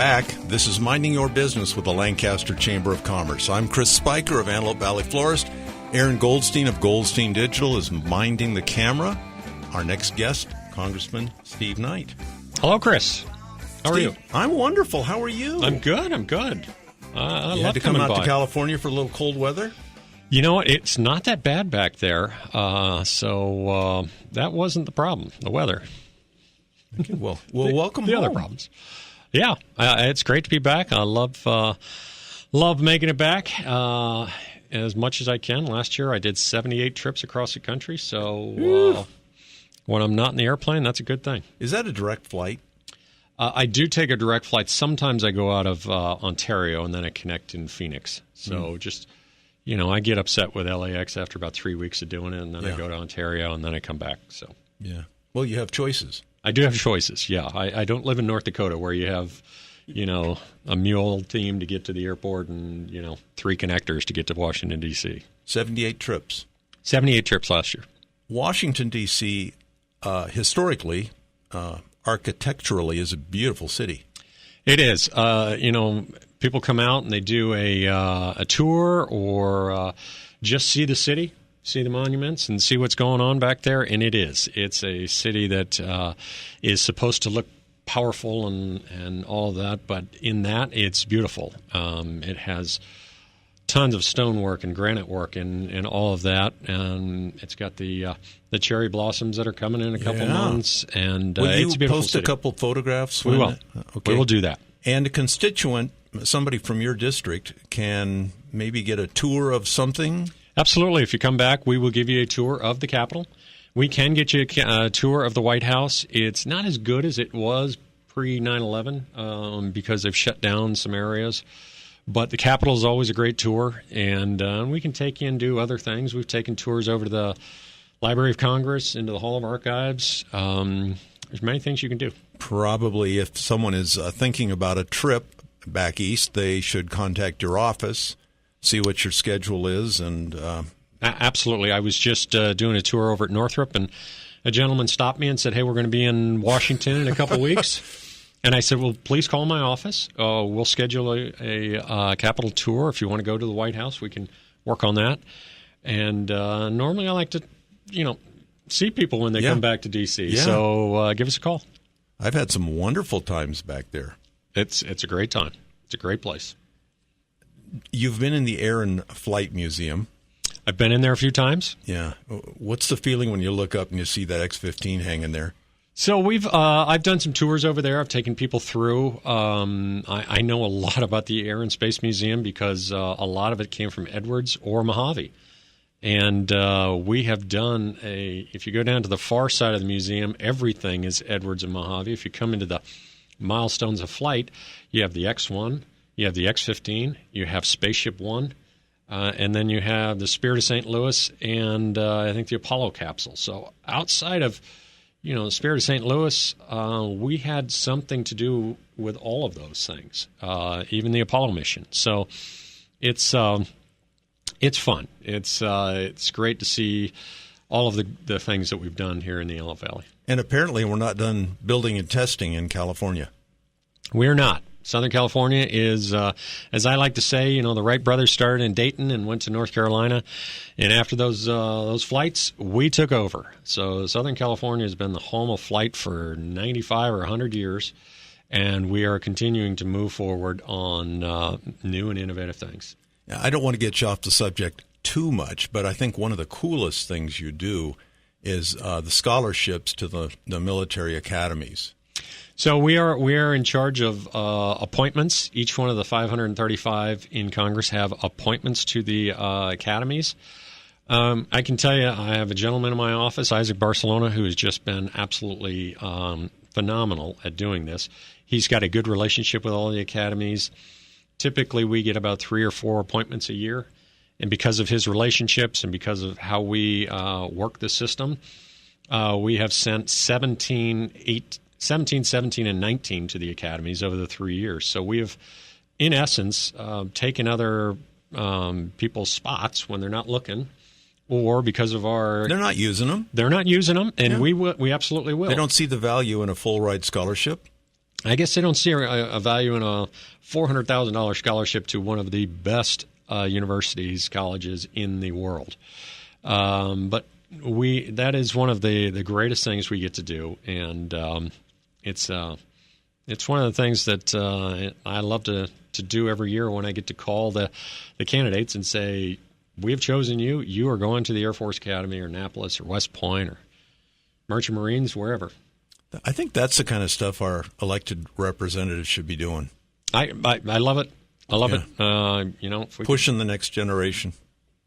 back. This is Minding Your Business with the Lancaster Chamber of Commerce. I'm Chris Spiker of Antelope Valley Florist. Aaron Goldstein of Goldstein Digital is minding the camera. Our next guest, Congressman Steve Knight. Hello, Chris. How are you? I'm wonderful. How are you? I'm good. I you had to come out to California for a little cold weather? You know what? It's not that bad back there, so that wasn't the problem, the weather. Okay, well, welcome the home. Other problems. Yeah, it's great to be back. I love making it back as much as I can. Last year I did 78 trips across the country, so when I'm not in the airplane, that's a good thing. Is that a direct flight? I do take a direct flight. Sometimes I go out of Ontario and then I connect in Phoenix. So just, I get upset with LAX after about 3 weeks of doing it, and then I go to Ontario and then I come back. So yeah, well, you have choices. I do have choices, yeah. I don't live in North Dakota where you have, a mule team to get to the airport and, 3 connectors to get to Washington, D.C. 78 trips. 78 trips last year. Washington, D.C., historically, architecturally, is a beautiful city. It is. People come out and they do a tour or just see the city. See the monuments and see what's going on back there, and it is. It's a city that is supposed to look powerful and all of that, but in that, it's beautiful. It has tons of stonework and granite work and all of that, and it's got the cherry blossoms that are coming in a couple months, and will you it's a beautiful post city. A couple photographs? We will. Okay. We will do that. And a constituent, somebody from your district, can maybe get a tour of something? Absolutely. If you come back, we will give you a tour of the Capitol. We can get you a tour of the White House. It's not as good as it was pre-9/11 because they've shut down some areas. But the Capitol is always a great tour, and we can take you and do other things. We've taken tours over to the Library of Congress, into the Hall of Archives. There's many things you can do. Probably if someone is thinking about a trip back east, they should contact your office. See what your schedule is, and absolutely. I was just doing a tour over at Northrop, and a gentleman stopped me and said, "Hey, we're going to be in Washington in a couple weeks." And I said, "Well, please call my office. We'll schedule a Capitol tour. If you want to go to the White House, we can work on that." And normally, I like to, see people when they come back to D.C. Yeah. So give us a call. I've had some wonderful times back there. It's a great time. It's a great place. You've been in the Air and Flight Museum. I've been in there a few times. Yeah. What's the feeling when you look up and you see that X-15 hanging there? So I've done some tours over there. I've taken people through. I know a lot about the Air and Space Museum because a lot of it came from Edwards or Mojave. And we have done if you go down to the far side of the museum, everything is Edwards and Mojave. If you come into the milestones of flight, you have the X-1. You have the X-15, you have Spaceship One, and then you have the Spirit of St. Louis and I think the Apollo capsule. So outside of, the Spirit of St. Louis, we had something to do with all of those things, even the Apollo mission. So it's fun. It's great to see all of the things that we've done here in the Antelope Valley. And apparently we're not done building and testing in California. We're not. Southern California is, as I like to say, the Wright brothers started in Dayton and went to North Carolina, and after those flights, we took over. So Southern California has been the home of flight for 95 or 100 years, and we are continuing to move forward on new and innovative things. I don't want to get you off the subject too much, but I think one of the coolest things you do is the scholarships to the military academies. So we are in charge of appointments. Each one of the 535 in Congress have appointments to the academies. I can tell you, I have a gentleman in my office, Isaac Barcelona, who has just been absolutely phenomenal at doing this. He's got a good relationship with all the academies. Typically, we get about 3 or 4 appointments a year. And because of his relationships and because of how we work the system, we have sent 17, 17, and 19 to the academies over the 3 years. So we have, in essence, taken other people's spots when they're not looking, or because of our... They're not using them. They're not using them, and we absolutely will. They don't see the value in a full ride scholarship? I guess they don't see a value in a $400,000 scholarship to one of the best universities, colleges in the world. But that is one of the greatest things we get to do, and it's one of the things that I love to do every year when I get to call the candidates and say, we have chosen you. You are going to the Air Force Academy or Annapolis or West Point or Merchant Marines, wherever. I think that's the kind of stuff our elected representatives should be doing. I love it. I love it. If we pushing the next generation,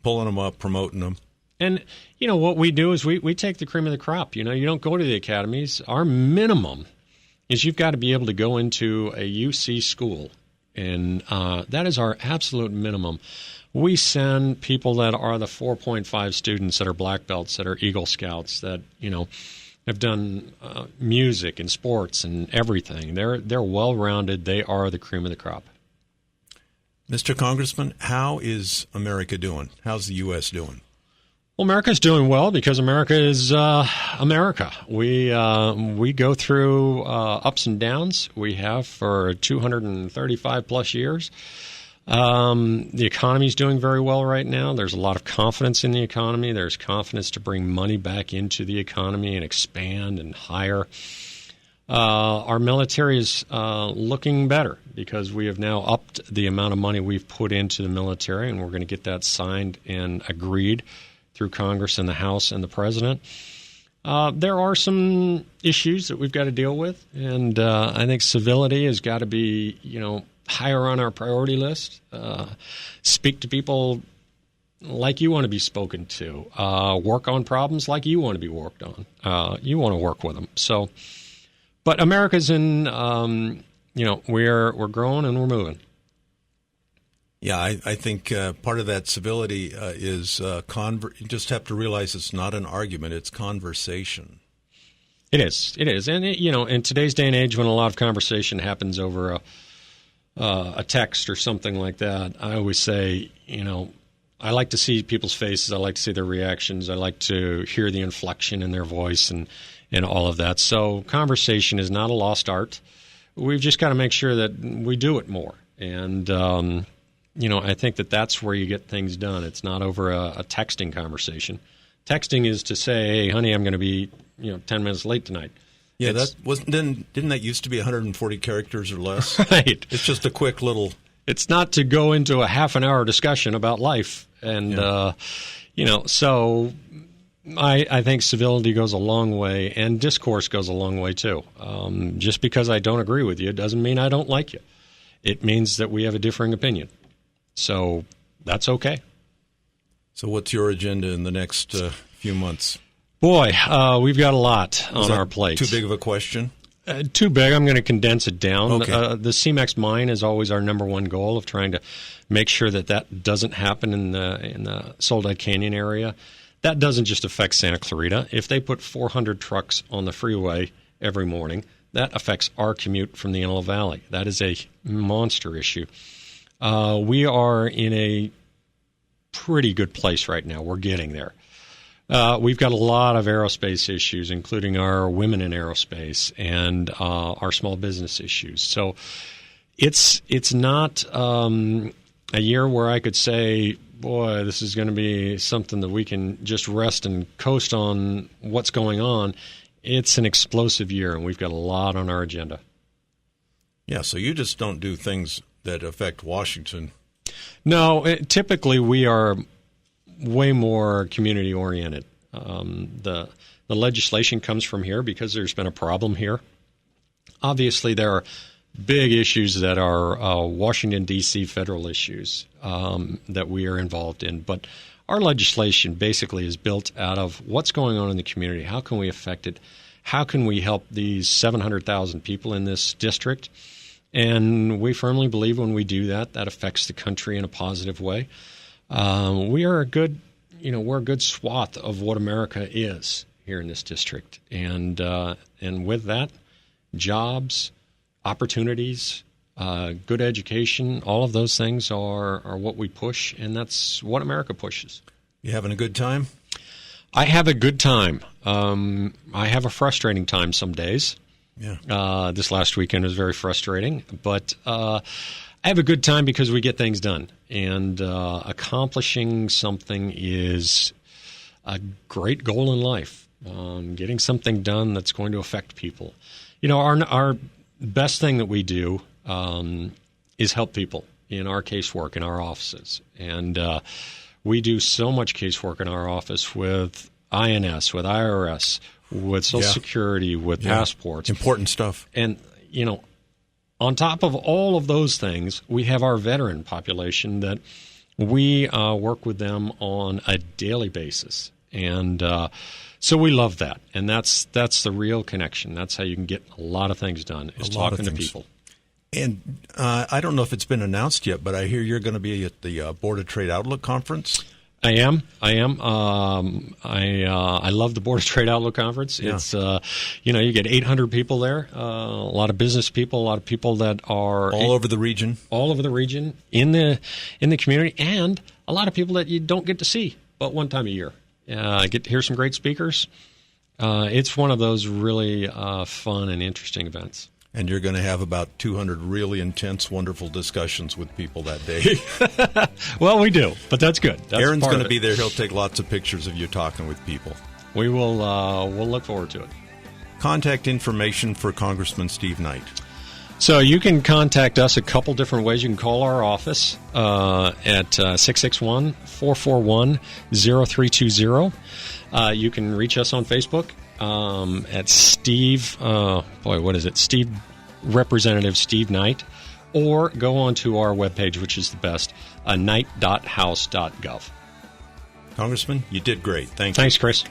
pulling them up, promoting them. And, what we do is we take the cream of the crop. You don't go to the academies. Our minimum is you've got to be able to go into a UC school. And that is our absolute minimum. We send people that are the 4.5 students that are black belts, that are Eagle Scouts, that, have done music and sports and everything. They're well-rounded. They are the cream of the crop. Mr. Congressman, how is America doing? How's the U.S. doing? Well, America's doing well because America is America. We go through ups and downs. We have for 235-plus years. The economy is doing very well right now. There's a lot of confidence in the economy. There's confidence to bring money back into the economy and expand and hire. Our military is looking better because we have now upped the amount of money we've put into the military, and we're going to get that signed and agreed through Congress and the House and the President. There are some issues that we've got to deal with, and I think civility has got to be, higher on our priority list. Speak to people like you want to be spoken to. Work on problems like you want to be worked on. You want to work with them. So, but America's in, we're growing and we're moving. Yeah, I think part of that civility is you just have to realize it's not an argument; it's conversation. It is, and in today's day and age, when a lot of conversation happens over a text or something like that, I always say, I like to see people's faces. I like to see their reactions. I like to hear the inflection in their voice and all of that. So conversation is not a lost art. We've just got to make sure that we do it more. And, I think that's where you get things done. It's not over a texting conversation. Texting is to say, hey, honey, I'm going to be 10 minutes late tonight. Yeah, didn't that used to be 140 characters or less? Right. It's just a quick little. It's not to go into a half an hour discussion about life, and so I think civility goes a long way, and discourse goes a long way too. Just because I don't agree with you doesn't mean I don't like you. It means that we have a differing opinion, so that's okay. So, what's your agenda in the next few months? Boy, we've got a lot on our plate. Too big of a question? Too big. I'm going to condense it down. Okay. The CMEX mine is always our number one goal of trying to make sure that doesn't happen in the Soledad Canyon area. That doesn't just affect Santa Clarita. If they put 400 trucks on the freeway every morning, that affects our commute from the Antelope Valley. That is a monster issue. We are in a pretty good place right now. We're getting there. We've got a lot of aerospace issues, including our women in aerospace and our small business issues. So it's not a year where I could say, boy, this is going to be something that we can just rest and coast on what's going on. It's an explosive year, and we've got a lot on our agenda. Yeah, so you just don't do things that affect Washington. No, typically we are way more community oriented. The legislation comes from here because there's been a problem here. Obviously, there are big issues that are Washington, D.C. federal issues that we are involved in. But our legislation basically is built out of what's going on in the community. How can we affect it? How can we help these 700,000 people in this district? And we firmly believe when we do that, that affects the country in a positive way. We are a good, we're a good swath of what America is here in this district, and with that, jobs, opportunities, good education, all of those things are what we push, and that's what America pushes. You having a good time? I have a good time. I have a frustrating time some days. Yeah. This last weekend was very frustrating, but I have a good time because we get things done. And accomplishing something is a great goal in life. Getting something done that's going to affect people. You know, our best thing that we do is help people in our casework in our offices. And we do so much casework in our office with INS, with IRS, with Social Security, with passports. Important stuff. And, you know, on top of all of those things, we have our veteran population that we work with them on a daily basis. And so we love that. And that's the real connection. That's how you can get a lot of things done, is talking to people. And I don't know if it's been announced yet, but I hear you're going to be at the Board of Trade Outlook Conference. I am. I love the Board of Trade Outlook Conference. Yeah. It's you get 800 people there, a lot of business people, a lot of people that are all over the region, in the community, and a lot of people that you don't get to see but one time a year. I get to hear some great speakers. It's one of those really fun and interesting events. And you're going to have about 200 really intense, wonderful discussions with people that day. Well, we do, but that's good. Aaron's going to be there. He'll take lots of pictures of you talking with people. We will. We'll look forward to it. Contact information for Congressman Steve Knight. So you can contact us a couple different ways. You can call our office at 661-441-0320. You can reach us on Facebook. At Steve, Steve Representative Steve Knight, or go on to our webpage, which is the best, knight.house.gov. Congressman, you did great. Thanks, Chris.